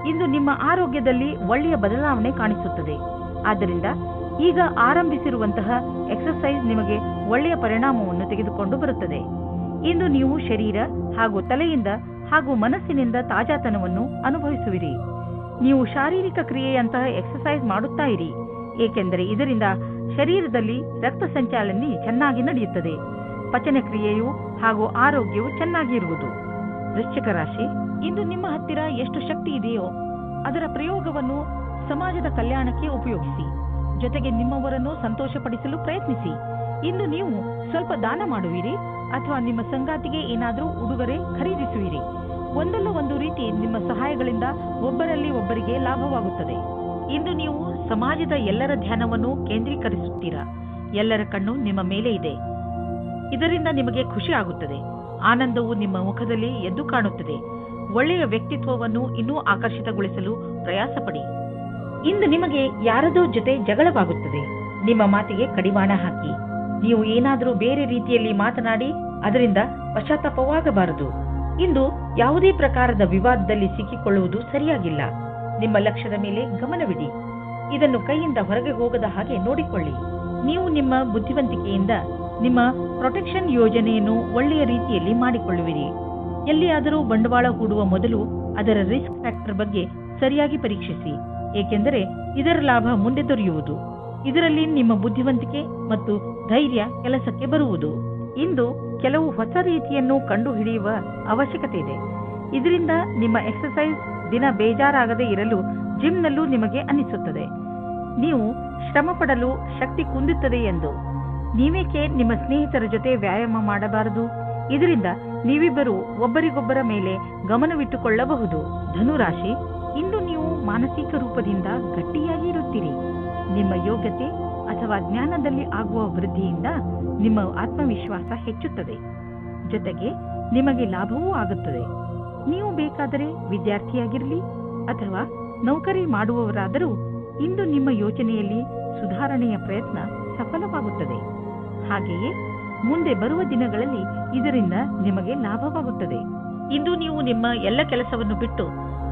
ಇಂದು ನಿಮ್ಮ ಆರೋಗ್ಯದಲ್ಲಿ ಒಳ್ಳೆಯ ಬದಲಾವಣೆ ಕಾಣಿಸುತ್ತದೆ. ಆದ್ದರಿಂದ ಈಗ ಆರಂಭಿಸಿರುವಂತಹ ಎಕ್ಸರ್ಸೈಸ್ ನಿಮಗೆ ಒಳ್ಳೆಯ ಪರಿಣಾಮವನ್ನು ತೆಗೆದುಕೊಂಡು ಬರುತ್ತದೆ. ಇಂದು ನೀವು ಶರೀರ ಹಾಗೂ ತಲೆಯಿಂದ ಹಾಗೂ ಮನಸ್ಸಿನಿಂದ ತಾಜಾತನವನ್ನು ಅನುಭವಿಸುವಿರಿ. ನೀವು ಶಾರೀರಿಕ ಕ್ರಿಯೆಯಂತಹ ಎಕ್ಸರ್ಸೈಸ್ ಮಾಡುತ್ತಾ ಇರಿ, ಏಕೆಂದರೆ ಇದರಿಂದ ಶರೀರದಲ್ಲಿ ರಕ್ತ ಸಂಚಾಲನೆ ಚೆನ್ನಾಗಿ ನಡೆಯುತ್ತದೆ. ಪಚನ ಕ್ರಿಯೆಯು ಹಾಗೂ ಆರೋಗ್ಯವು ಚೆನ್ನಾಗಿರುವುದು. ವೃಶ್ಚಿಕ ರಾಶಿ, ಇಂದು ನಿಮ್ಮ ಹತ್ತಿರ ಎಷ್ಟು ಶಕ್ತಿ ಇದೆಯೋ ಅದರ ಪ್ರಯೋಗವನ್ನು ಸಮಾಜದ ಕಲ್ಯಾಣಕ್ಕೆ ಉಪಯೋಗಿಸಿ. ಜೊತೆಗೆ ನಿಮ್ಮವರನ್ನು ಸಂತೋಷಪಡಿಸಲು ಪ್ರಯತ್ನಿಸಿ. ಇಂದು ನೀವು ಸ್ವಲ್ಪ ದಾನ ಮಾಡುವಿರಿ ಅಥವಾ ನಿಮ್ಮ ಸಂಗಾತಿಗೆ ಏನಾದರೂ ಉಡುಗೊರೆ ಖರೀದಿಸುವಿರಿ. ಒಂದಲ್ಲ ಒಂದು ರೀತಿ ನಿಮ್ಮ ಸಹಾಯಗಳಿಂದ ಒಬ್ಬರಲ್ಲಿ ಒಬ್ಬರಿಗೆ ಲಾಭವಾಗುತ್ತದೆ. ಇಂದು ನೀವು ಸಮಾಜದ ಎಲ್ಲರ ಧ್ಯಾನವನ್ನು ಕೇಂದ್ರೀಕರಿಸುತ್ತೀರಾ. ಎಲ್ಲರ ಕಣ್ಣು ನಿಮ್ಮ ಮೇಲೆ ಇದೆ. ಇದರಿಂದ ನಿಮಗೆ ಖುಷಿ ಆಗುತ್ತದೆ. ಆನಂದವು ನಿಮ್ಮ ಮುಖದಲ್ಲಿ ಎದ್ದು ಕಾಣುತ್ತದೆ. ಒಳ್ಳೆಯ ವ್ಯಕ್ತಿತ್ವವನ್ನು ಇನ್ನೂ ಆಕರ್ಷಿತಗೊಳಿಸಲು ಪ್ರಯಾಸ ಪಡಿ. ಇಂದು ನಿಮಗೆ ಯಾರದೋ ಜೊತೆ ಜಗಳವಾಗುತ್ತದೆ. ನಿಮ್ಮ ಮಾತಿಗೆ ಕಡಿವಾಣ ಹಾಕಿ. ನೀವು ಏನಾದರೂ ಬೇರೆ ರೀತಿಯಲ್ಲಿ ಮಾತನಾಡಿ ಅದರಿಂದ ಪಶ್ಚಾತ್ತಾಪವಾಗಬಾರದು. ಇಂದು ಯಾವುದೇ ಪ್ರಕಾರದ ವಿವಾದದಲ್ಲಿ ಸಿಕ್ಕಿಕೊಳ್ಳುವುದು ಸರಿಯಾಗಿಲ್ಲ. ನಿಮ್ಮ ಲಕ್ಷ್ಯದ ಮೇಲೆ ಗಮನವಿಡಿ. ಇದನ್ನು ಕೈಯಿಂದ ಹೊರಗೆ ಹೋಗದ ಹಾಗೆ ನೋಡಿಕೊಳ್ಳಿ. ನೀವು ನಿಮ್ಮ ಬುದ್ಧಿವಂತಿಕೆಯಿಂದ ನಿಮ್ಮ ಪ್ರೊಟೆಕ್ಷನ್ ಯೋಜನೆಯನ್ನು ಒಳ್ಳೆಯ ರೀತಿಯಲ್ಲಿ ಮಾಡಿಕೊಳ್ಳುವಿರಿ. ಎಲ್ಲಿಯಾದರೂ ಬಂಡವಾಳ ಹೂಡುವ ಮೊದಲು ಅದರ ರಿಸ್ಕ್ ಫ್ಯಾಕ್ಟರ್ ಬಗ್ಗೆ ಸರಿಯಾಗಿ ಪರೀಕ್ಷಿಸಿ, ಏಕೆಂದರೆ ಇದರ ಲಾಭ ಮುಂದೆ ದೊರೆಯುವುದು. ಇದರಲ್ಲಿ ನಿಮ್ಮ ಬುದ್ಧಿವಂತಿಕೆ ಮತ್ತು ಧೈರ್ಯ ಕೆಲಸಕ್ಕೆ ಬರುವುದು. ಇಂದು ಕೆಲವು ಹೊಸ ರೀತಿಯನ್ನು ಕಂಡುಹಿಡಿಯುವ ಅವಶ್ಯಕತೆ ಇದೆ. ಇದರಿಂದ ನಿಮ್ಮ ಎಕ್ಸರ್ಸೈಸ್ ದಿನ ಬೇಜಾರಾಗದೇ ಇರಲು ಜಿಮ್ನಲ್ಲೂ ನಿಮಗೆ ಅನಿಸುತ್ತದೆ. ನೀವು ಶ್ರಮ ಪಡಲು ಶಕ್ತಿ ಕುಂದುತ್ತದೆ ಎಂದು. ನೀವೇಕೆ ನಿಮ್ಮ ಸ್ನೇಹಿತರ ಜೊತೆ ವ್ಯಾಯಾಮ ಮಾಡಬಾರದು? ಇದರಿಂದ ನೀವಿಬ್ಬರು ಒಬ್ಬರಿಗೊಬ್ಬರ ಮೇಲೆ ಗಮನವಿಟ್ಟುಕೊಳ್ಳಬಹುದು. ಧನುರಾಶಿ, ಇಂದು ನೀವು ಮಾನಸಿಕ ರೂಪದಿಂದ ಗಟ್ಟಿಯಾಗಿ ಇರುತ್ತೀರಿ. ನಿಮ್ಮ ಯೋಗ್ಯತೆ ಅಥವಾ ಜ್ಞಾನದಲ್ಲಿ ಆಗುವ ವೃದ್ಧಿಯಿಂದ ನಿಮ್ಮ ಆತ್ಮವಿಶ್ವಾಸ ಹೆಚ್ಚುತ್ತದೆ. ಜೊತೆಗೆ ನಿಮಗೆ ಲಾಭವೂ ಆಗುತ್ತದೆ. ನೀವು ಬೇಕಾದರೆ ವಿದ್ಯಾರ್ಥಿಯಾಗಿರಲಿ ಅಥವಾ ನೌಕರಿ ಮಾಡುವವರಾದರೂ ಇಂದು ನಿಮ್ಮ ಯೋಚನೆಯಲ್ಲಿ ಸುಧಾರಣೆಯ ಪ್ರಯತ್ನ ಸಫಲವಾಗುತ್ತದೆ. ಹಾಗೆಯೇ ಮುಂದೆ ಬರುವ ದಿನಗಳಲ್ಲಿ ಇದರಿಂದ ನಿಮಗೆ ಲಾಭವಾಗುತ್ತದೆ. ಇಂದು ನೀವು ನಿಮ್ಮ ಎಲ್ಲ ಕೆಲಸವನ್ನು ಬಿಟ್ಟು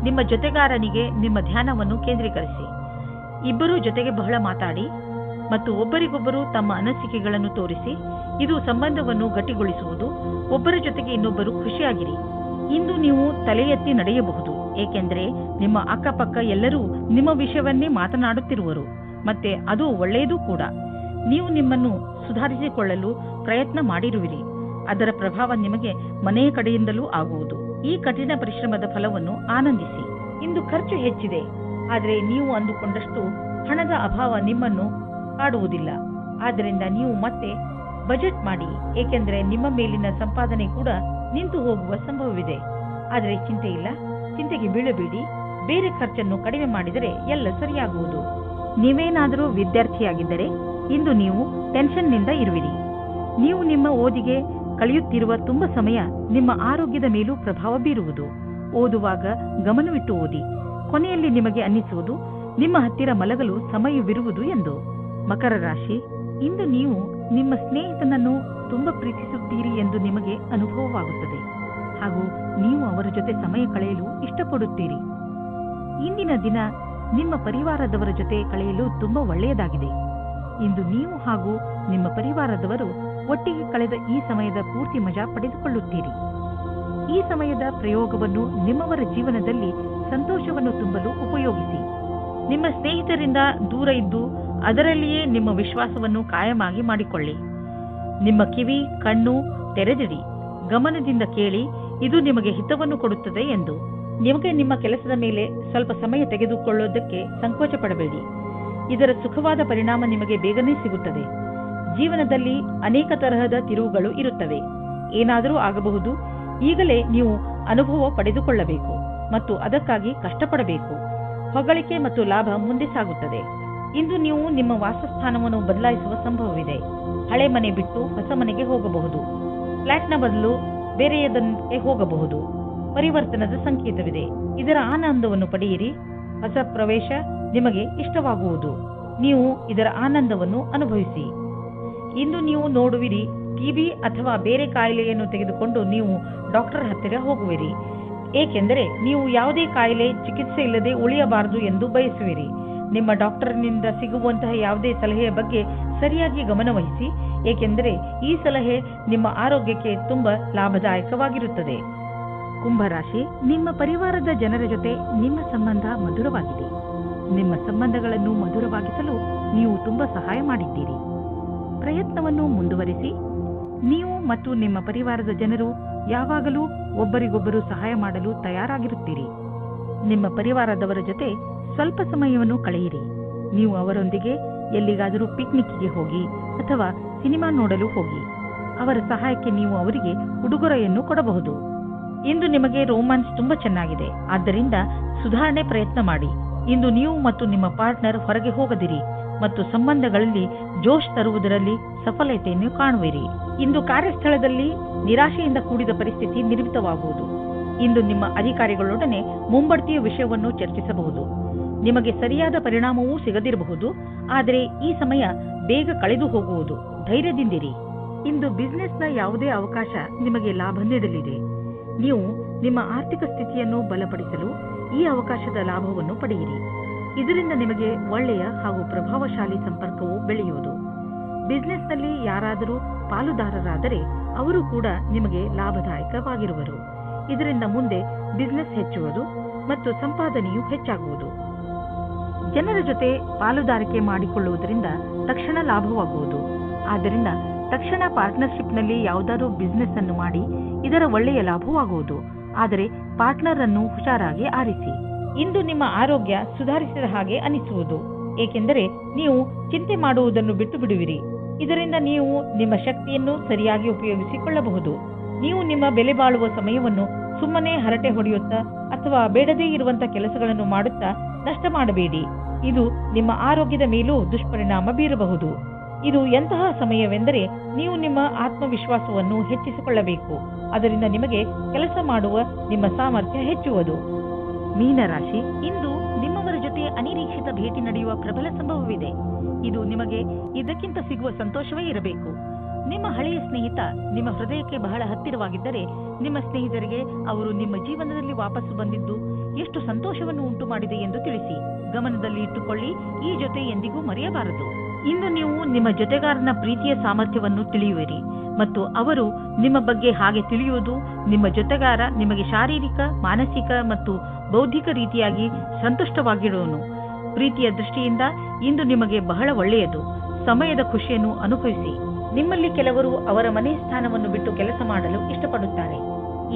ನಿಮ್ಮ ಜೊತೆಗಾರನಿಗೆ ನಿಮ್ಮ ಧ್ಯಾನವನ್ನು ಕೇಂದ್ರೀಕರಿಸಿ. ಇಬ್ಬರೂ ಜೊತೆಗೆ ಬಹಳ ಮಾತಾಡಿ ಮತ್ತು ಒಬ್ಬರಿಗೊಬ್ಬರು ತಮ್ಮ ಅನಿಸಿಕೆಗಳನ್ನು ತೋರಿಸಿ. ಇದು ಸಂಬಂಧವನ್ನು ಗಟ್ಟಿಗೊಳಿಸುವುದು. ಒಬ್ಬರ ಜೊತೆಗೆ ಇನ್ನೊಬ್ಬರು ಖುಷಿಯಾಗಿರಿ. ಇಂದು ನೀವು ತಲೆ ಎತ್ತಿ ನಡೆಯಬಹುದು, ಏಕೆಂದರೆ ನಿಮ್ಮ ಅಕ್ಕಪಕ್ಕ ಎಲ್ಲರೂ ನಿಮ್ಮ ವಿಷಯವನ್ನೇ ಮಾತನಾಡುತ್ತಿರುವರು. ಮತ್ತೆ ಅದು ಒಳ್ಳೆಯದು ಕೂಡ. ನೀವು ನಿಮ್ಮನ್ನು ಸುಧಾರಿಸಿಕೊಳ್ಳಲು ಪ್ರಯತ್ನ ಮಾಡಿರುವಿರಿ. ಅದರ ಪ್ರಭಾವ ನಿಮಗೆ ಮನೆಯ ಕಡೆಯಿಂದಲೂ ಆಗುವುದು. ಈ ಕಠಿಣ ಪರಿಶ್ರಮದ ಫಲವನ್ನು ಆನಂದಿಸಿ. ಇಂದು ಖರ್ಚು ಹೆಚ್ಚಿದೆ, ಆದರೆ ನೀವು ಅಂದುಕೊಂಡಷ್ಟು ಹಣದ ಅಭಾವ ನಿಮ್ಮನ್ನು ಕಾಡುವುದಿಲ್ಲ. ಆದ್ದರಿಂದ ನೀವು ಮತ್ತೆ ಬಜೆಟ್ ಮಾಡಿ, ಏಕೆಂದರೆ ನಿಮ್ಮ ಮೇಲಿನ ಸಂಪಾದನೆ ಕೂಡ ನಿಂತು ಹೋಗುವ ಸಂಭವವಿದೆ. ಆದರೆ ಚಿಂತೆ ಇಲ್ಲ, ಚಿಂತೆಗೆ ಬೀಳಬೇಡಿ. ಬೇರೆ ಖರ್ಚನ್ನು ಕಡಿಮೆ ಮಾಡಿದರೆ ಎಲ್ಲ ಸರಿಯಾಗುವುದು. ನೀವೇನಾದರೂ ವಿದ್ಯಾರ್ಥಿಯಾಗಿದ್ದರೆ ಇಂದು ನೀವು ಟೆನ್ಷನ್ನಿಂದ ಇರುವಿರಿ. ನೀವು ನಿಮ್ಮ ಓದಿಗೆ ಕಳೆಯುತ್ತಿರುವ ತುಂಬ ಸಮಯ ನಿಮ್ಮ ಆರೋಗ್ಯದ ಮೇಲೂ ಪ್ರಭಾವ ಬೀರುವುದು. ಓದುವಾಗ ಗಮನವಿಟ್ಟು ಓದಿ. ಕೊನೆಯಲ್ಲಿ ನಿಮಗೆ ಅನ್ನಿಸುವುದು ನಿಮ್ಮ ಹತ್ತಿರ ಮಲಗಲು ಸಮಯವಿರುವುದು ಎಂದು. ಮಕರ ರಾಶಿ, ಇಂದು ನೀವು ನಿಮ್ಮ ಸ್ನೇಹಿತನನ್ನು ತುಂಬ ಪ್ರೀತಿಸುತ್ತೀರಿ ಎಂದು ನಿಮಗೆ ಅನುಭವವಾಗುತ್ತದೆ ಹಾಗೂ ನೀವು ಅವರ ಜೊತೆ ಸಮಯ ಕಳೆಯಲು ಇಷ್ಟಪಡುತ್ತೀರಿ. ಇಂದಿನ ದಿನ ನಿಮ್ಮ ಪರಿವಾರದವರ ಜೊತೆ ಕಳೆಯಲು ತುಂಬಾ ಒಳ್ಳೆಯದಾಗಿದೆ. ಇಂದು ನೀವು ಹಾಗೂ ನಿಮ್ಮ ಪರಿವಾರದವರು ಒಟ್ಟಿಗೆ ಕಳೆದ ಈ ಸಮಯದ ಪೂರ್ತಿ ಮಜಾ ಪಡೆದುಕೊಳ್ಳುತ್ತೀರಿ. ಈ ಸಮಯದ ಪ್ರಯೋಗವನ್ನು ನಿಮ್ಮವರ ಜೀವನದಲ್ಲಿ ಸಂತೋಷವನ್ನು ತುಂಬಲು ಉಪಯೋಗಿಸಿ. ನಿಮ್ಮ ಸ್ನೇಹಿತರಿಂದ ದೂರ ಇದ್ದು ಅದರಲ್ಲಿಯೇ ನಿಮ್ಮ ವಿಶ್ವಾಸವನ್ನು ಕಾಯಮಾಗಿ ಮಾಡಿಕೊಳ್ಳಿ. ನಿಮ್ಮ ಕಿವಿ ಕಣ್ಣು ತೆರೆದಿಡಿ, ಗಮನದಿಂದ ಕೇಳಿ, ಇದು ನಿಮಗೆ ಹಿತವನ್ನು ಕೊಡುತ್ತದೆ ಎಂದು. ನಿಮಗೆ ನಿಮ್ಮ ಕೆಲಸದ ಮೇಲೆ ಸ್ವಲ್ಪ ಸಮಯ ತೆಗೆದುಕೊಳ್ಳುವುದಕ್ಕೆ ಸಂಕೋಚ ಪಡಬೇಡಿ. ಇದರ ಸುಖವಾದ ಪರಿಣಾಮ ನಿಮಗೆ ಬೇಗನೆ ಸಿಗುತ್ತದೆ. ಜೀವನದಲ್ಲಿ ಅನೇಕ ತರಹದ ತಿರುವುಗಳು ಇರುತ್ತವೆ. ಏನಾದರೂ ಆಗಬಹುದು. ಈಗಲೇ ನೀವು ಅನುಭವ ಪಡೆದುಕೊಳ್ಳಬೇಕು ಮತ್ತು ಅದಕ್ಕಾಗಿ ಕಷ್ಟಪಡಬೇಕು. ಹೊಗಳಿಕೆ ಮತ್ತು ಲಾಭ ಮುಂದೆ ಸಾಗುತ್ತದೆ. ಇಂದು ನೀವು ನಿಮ್ಮ ವಾಸಸ್ಥಾನವನ್ನು ಬದಲಾಯಿಸುವ ಸಂಭವವಿದೆ. ಹಳೆ ಮನೆ ಬಿಟ್ಟು ಹೊಸ ಮನೆಗೆ ಹೋಗಬಹುದು. ಫ್ಲಾಟ್ನ ಬದಲು ಬೇರೆಯದಕ್ಕೆ ಹೋಗಬಹುದು. ಪರಿವರ್ತನದ ಸಂಕೇತವಿದೆ. ಇದರ ಆನಂದವನ್ನು ಪಡೆಯಿರಿ. ಹೊಸ ಪ್ರವೇಶ ನಿಮಗೆ ಇಷ್ಟವಾಗುವುದು. ನೀವು ಇದರ ಆನಂದವನ್ನು ಅನುಭವಿಸಿ. ಇಂದು ನೀವು ನೋಡುವಿರಿ, ಟಿಬಿ ಅಥವಾ ಬೇರೆ ಕಾಯಿಲೆಯನ್ನು ತೆಗೆದುಕೊಂಡು ನೀವು ಡಾಕ್ಟರ್ ಹತ್ತಿರ ಹೋಗುವಿರಿ. ಏಕೆಂದರೆ ನೀವು ಯಾವುದೇ ಕಾಯಿಲೆ ಚಿಕಿತ್ಸೆ ಇಲ್ಲದೆ ಉಳಿಯಬಾರದು ಎಂದು ಬಯಸುವಿರಿ. ನಿಮ್ಮ ಡಾಕ್ಟರ್ನಿಂದ ಸಿಗುವಂತಹ ಯಾವುದೇ ಸಲಹೆಯ ಬಗ್ಗೆ ಸರಿಯಾಗಿ ಗಮನವಹಿಸಿ, ಏಕೆಂದರೆ ಈ ಸಲಹೆ ನಿಮ್ಮ ಆರೋಗ್ಯಕ್ಕೆ ತುಂಬಾ ಲಾಭದಾಯಕವಾಗಿರುತ್ತದೆ. ಕುಂಭರಾಶಿ, ನಿಮ್ಮ ಪರಿವಾರದ ಜನರ ಜೊತೆ ನಿಮ್ಮ ಸಂಬಂಧ ಮಧುರವಾಗಿದೆ. ನಿಮ್ಮ ಸಂಬಂಧಗಳನ್ನು ಮಧುರವಾಗಿಸಲು ನೀವು ತುಂಬಾ ಸಹಾಯ ಮಾಡಿದ್ದೀರಿ. ಪ್ರಯತ್ನವನ್ನು ಮುಂದುವರಿಸಿ. ನೀವು ಮತ್ತು ನಿಮ್ಮ ಪರಿವಾರದ ಜನರು ಯಾವಾಗಲೂ ಒಬ್ಬರಿಗೊಬ್ಬರು ಸಹಾಯ ಮಾಡಲು ತಯಾರಾಗಿರುತ್ತೀರಿ. ನಿಮ್ಮ ಪರಿವಾರದವರ ಜೊತೆ ಸ್ವಲ್ಪ ಸಮಯವನ್ನು ಕಳೆಯಿರಿ. ನೀವು ಅವರೊಂದಿಗೆ ಎಲ್ಲಿಗಾದರೂ ಪಿಕ್ನಿಕ್ಗೆ ಹೋಗಿ ಅಥವಾ ಸಿನಿಮಾ ನೋಡಲು ಹೋಗಿ. ಅವರ ಸಹಾಯಕ್ಕೆ ನೀವು ಅವರಿಗೆ ಉಡುಗೊರೆಯನ್ನು ಕೊಡಬಹುದು. ಇಂದು ನಿಮಗೆ ರೋಮ್ಯಾನ್ಸ್ ತುಂಬಾ ಚೆನ್ನಾಗಿದೆ, ಆದ್ದರಿಂದ ಸುಧಾರಣೆ ಪ್ರಯತ್ನ ಮಾಡಿ. ಇಂದು ನೀವು ಮತ್ತು ನಿಮ್ಮ ಪಾರ್ಟ್ನರ್ ಹೊರಗೆ ಹೋಗದಿರಿ ಮತ್ತು ಸಂಬಂಧಗಳಲ್ಲಿ ಜೋಶ್ ತರುವುದರಲ್ಲಿ ಸಫಲತೆಯನ್ನು ಕಾಣುವಿರಿ. ಇಂದು ಕಾರ್ಯಸ್ಥಳದಲ್ಲಿ ನಿರಾಶೆಯಿಂದ ಕೂಡಿದ ಪರಿಸ್ಥಿತಿ ನಿರ್ಮಿತವಾಗುವುದು. ಇಂದು ನಿಮ್ಮ ಅಧಿಕಾರಿಗಳೊಡನೆ ಮುಂಬಡ್ತಿಯ ವಿಷಯವನ್ನು ಚರ್ಚಿಸಬಹುದು. ನಿಮಗೆ ಸರಿಯಾದ ಪರಿಣಾಮವೂ ಸಿಗದಿರಬಹುದು, ಆದರೆ ಈ ಸಮಯ ಬೇಗ ಕಳೆದು ಹೋಗುವುದು. ಧೈರ್ಯದಿಂದಿರಿ. ಇಂದು ಬಿಸಿನೆಸ್ನ ಯಾವುದೇ ಅವಕಾಶ ನಿಮಗೆ ಲಾಭ ನೀಡಲಿದೆ. ನೀವು ನಿಮ್ಮ ಆರ್ಥಿಕ ಸ್ಥಿತಿಯನ್ನು ಬಲಪಡಿಸಲು ಈ ಅವಕಾಶದ ಲಾಭವನ್ನು ಪಡೆಯಿರಿ. ಇದರಿಂದ ನಿಮಗೆ ಒಳ್ಳೆಯ ಹಾಗೂ ಪ್ರಭಾವಶಾಲಿ ಸಂಪರ್ಕವು ಬೆಳೆಯುವುದು. ಬಿಸಿನೆಸ್ನಲ್ಲಿ ಯಾರಾದರೂ ಪಾಲುದಾರರಾದರೆ ಅವರು ಕೂಡ ನಿಮಗೆ ಲಾಭದಾಯಕವಾಗಿರುವರು. ಇದರಿಂದ ಮುಂದೆ ಬಿಸಿನೆಸ್ ಹೆಚ್ಚುವುದು ಮತ್ತು ಸಂಪಾದನೆಯು ಹೆಚ್ಚಾಗುವುದು. ಜನರ ಜೊತೆ ಪಾಲುದಾರಿಕೆ ಮಾಡಿಕೊಳ್ಳುವುದರಿಂದ ತಕ್ಷಣ ಲಾಭವಾಗುವುದು. ಆದ್ದರಿಂದ ತಕ್ಷಣ ಪಾರ್ಟ್ನರ್ಶಿಪ್ನಲ್ಲಿ ಯಾವುದಾದ್ರೂ ಬಿಸಿನೆಸ್ ಅನ್ನು ಮಾಡಿ ಇದರ ಒಳ್ಳೆಯ ಲಾಭವಾಗುವುದು. ಆದರೆ ಪಾರ್ಟ್ನರ್ ಅನ್ನು ಹುಷಾರಾಗಿ ಆರಿಸಿ. ಇಂದು ನಿಮ್ಮ ಆರೋಗ್ಯ ಸುಧಾರಿಸಿದ ಹಾಗೆ ಅನಿಸುವುದು, ಏಕೆಂದರೆ ನೀವು ಚಿಂತೆ ಮಾಡುವುದನ್ನು ಬಿಟ್ಟು ಬಿಡುವಿರಿ. ಇದರಿಂದ ನೀವು ನಿಮ್ಮ ಶಕ್ತಿಯನ್ನು ಸರಿಯಾಗಿ ಉಪಯೋಗಿಸಿಕೊಳ್ಳಬಹುದು. ನೀವು ನಿಮ್ಮ ಬೆಲೆ ಬಾಳುವ ಸಮಯವನ್ನು ಸುಮ್ಮನೆ ಹರಟೆ ಹೊಡೆಯುತ್ತಾ ಅಥವಾ ಬೇಡದೇ ಇರುವಂತಹ ಕೆಲಸಗಳನ್ನು ಮಾಡುತ್ತಾ ನಷ್ಟ ಮಾಡಬೇಡಿ. ಇದು ನಿಮ್ಮ ಆರೋಗ್ಯದ ಮೇಲೂ ದುಷ್ಪರಿಣಾಮ ಬೀರಬಹುದು. ಇದು ಎಂತಹ ಸಮಯವೆಂದರೆ ನೀವು ನಿಮ್ಮ ಆತ್ಮವಿಶ್ವಾಸವನ್ನು ಹೆಚ್ಚಿಸಿಕೊಳ್ಳಬೇಕು. ಅದರಿಂದ ನಿಮಗೆ ಕೆಲಸ ಮಾಡುವ ನಿಮ್ಮ ಸಾಮರ್ಥ್ಯ ಹೆಚ್ಚುವುದು. ಮೀನರಾಶಿ, ಇಂದು ನಿಮ್ಮವರ ಜೊತೆ ಅನಿರೀಕ್ಷಿತ ಭೇಟಿ ನಡೆಯುವ ಪ್ರಬಲ ಸಂಭವವಿದೆ. ಇದು ನಿಮಗೆ ಇದಕ್ಕಿಂತ ಸಿಗುವ ಸಂತೋಷವೇ ಇರಬೇಕು. ನಿಮ್ಮ ಹಳೆಯ ಸ್ನೇಹಿತ ನಿಮ್ಮ ಹೃದಯಕ್ಕೆ ಬಹಳ ಹತ್ತಿರವಾಗಿದ್ದರೆ ನಿಮ್ಮ ಸ್ನೇಹಿತರಿಗೆ ಅವರು ನಿಮ್ಮ ಜೀವನದಲ್ಲಿ ವಾಪಸ್ಸು ಬಂದಿದ್ದು ಎಷ್ಟು ಸಂತೋಷವನ್ನು ಉಂಟು ಮಾಡಿದೆ ಎಂದು ತಿಳಿಸಿ. ಗಮನದಲ್ಲಿ ಇಟ್ಟುಕೊಳ್ಳಿ, ಈ ಜೊತೆ ಎಂದಿಗೂ ಮರೆಯಬಾರದು. ಇಂದು ನೀವು ನಿಮ್ಮ ಜೊತೆಗಾರನ ಪ್ರೀತಿಯ ಸಾಮರ್ಥ್ಯವನ್ನು ತಿಳಿಯುವಿರಿ ಮತ್ತು ಅವರು ನಿಮ್ಮ ಬಗ್ಗೆ ಹಾಗೆ ತಿಳಿಯುವುದು. ನಿಮ್ಮ ಜೊತೆಗಾರ ನಿಮಗೆ ಶಾರೀರಿಕ, ಮಾನಸಿಕ ಮತ್ತು ಬೌದ್ಧಿಕ ರೀತಿಯಾಗಿ ಸಂತುಷ್ಟವಾಗಿರುವನು. ಪ್ರೀತಿಯ ದೃಷ್ಟಿಯಿಂದ ಇಂದು ನಿಮಗೆ ಬಹಳ ಒಳ್ಳೆಯದು. ಸಮಯದ ಖುಷಿಯನ್ನು ಅನುಭವಿಸಿ. ನಿಮ್ಮಲ್ಲಿ ಕೆಲವರು ಅವರ ಮನೆ ಸ್ಥಾನವನ್ನು ಬಿಟ್ಟು ಕೆಲಸ ಮಾಡಲು ಇಷ್ಟಪಡುತ್ತಾರೆ.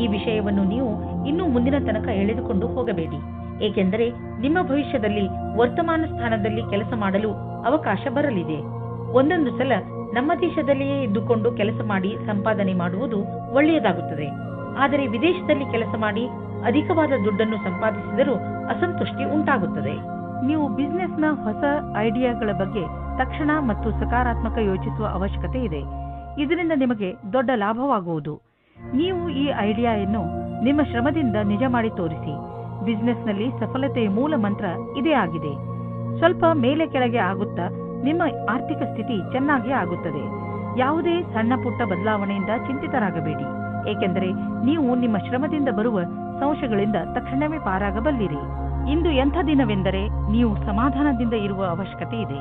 ಈ ವಿಷಯವನ್ನು ನೀವು ಇನ್ನೂ ಮುಂದಿನ ತನಕ ಎಳೆದುಕೊಂಡು ಹೋಗಬೇಡಿ, ಏಕೆಂದರೆ ನಿಮ್ಮ ಭವಿಷ್ಯದಲ್ಲಿ ವರ್ತಮಾನ ಸ್ಥಾನದಲ್ಲಿ ಕೆಲಸ ಮಾಡಲು ಅವಕಾಶ ಬರಲಿದೆ. ಒಂದೊಂದು ಸಲ ನಮ್ಮ ದೇಶದಲ್ಲಿಯೇ ಇದ್ದುಕೊಂಡು ಕೆಲಸ ಮಾಡಿ ಸಂಪಾದನೆ ಮಾಡುವುದು ಒಳ್ಳೆಯದಾಗುತ್ತದೆ. ಆದರೆ ವಿದೇಶದಲ್ಲಿ ಕೆಲಸ ಮಾಡಿ ಅಧಿಕವಾದ ದುಡ್ಡನ್ನು ಸಂಪಾದಿಸಿದರೂ ಅಸಂತುಷ್ಟಿ ಉಂಟಾಗುತ್ತದೆ. ನೀವು ಬಿಸಿನೆಸ್ನ ಹೊಸ ಐಡಿಯಾಗಳ ಬಗ್ಗೆ ತಕ್ಷಣ ಮತ್ತು ಸಕಾರಾತ್ಮಕ ಯೋಚಿಸುವ ಅವಶ್ಯಕತೆ ಇದೆ. ಇದರಿಂದ ನಿಮಗೆ ದೊಡ್ಡ ಲಾಭವಾಗುವುದು. ನೀವು ಈ ಐಡಿಯಾವನ್ನು ನಿಮ್ಮ ಶ್ರಮದಿಂದ ನಿಜ ಮಾಡಿ ತೋರಿಸಿ. ಬಿಸಿನೆಸ್ನಲ್ಲಿ ಸಫಲತೆಯ ಮೂಲ ಮಂತ್ರ ಇದೇ ಆಗಿದೆ. ಸ್ವಲ್ಪ ಮೇಲೆ ಕೆಳಗೆ ಆಗುತ್ತಾ ನಿಮ್ಮ ಆರ್ಥಿಕ ಸ್ಥಿತಿ ಚೆನ್ನಾಗಿ ಆಗುತ್ತದೆ. ಯಾವುದೇ ಸಣ್ಣ ಪುಟ್ಟ ಬದಲಾವಣೆಯಿಂದ ಚಿಂತಿತರಾಗಬೇಡಿ, ಏಕೆಂದರೆ ನೀವು ನಿಮ್ಮ ಶ್ರಮದಿಂದ ಬರುವ ಸಂಶಯಗಳಿಂದ ತಕ್ಷಣವೇ ಪಾರಾಗಬಲ್ಲಿರಿ. ಇಂದು ಎಂಥ ದಿನವೆಂದರೆ ನೀವು ಸಮಾಧಾನದಿಂದ ಇರುವ ಅವಶ್ಯಕತೆ ಇದೆ.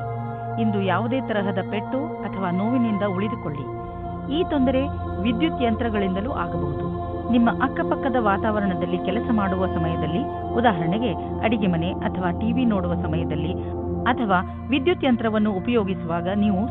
ಇಂದು ಯಾವುದೇ ತರಹದ ಪೆಟ್ಟು ಅಥವಾ ನೋವಿನಿಂದ ಉಳಿದುಕೊಳ್ಳಿ. ಈ ತೊಂದರೆ ವಿದ್ಯುತ್ ಯಂತ್ರಗಳಿಂದಲೂ ಆಗಬಹುದು. ನಿಮ್ಮ ಅಕ್ಕಪಕ್ಕದ ವಾತಾವರಣದಲ್ಲಿ ಕೆಲಸ ಮಾಡುವ ಸಮಯದಲ್ಲಿ, ಉದಾಹರಣೆಗೆ ಅಡಿಗೆ ಮನೆ ಅಥವಾ ಟಿವಿ ನೋಡುವ ಸಮಯದಲ್ಲಿ ಅಥವಾ ವಿದ್ಯುತ್ ಯಂತ್ರವನ್ನು ಉಪಯೋಗಿಸುವಾಗ ನೀವು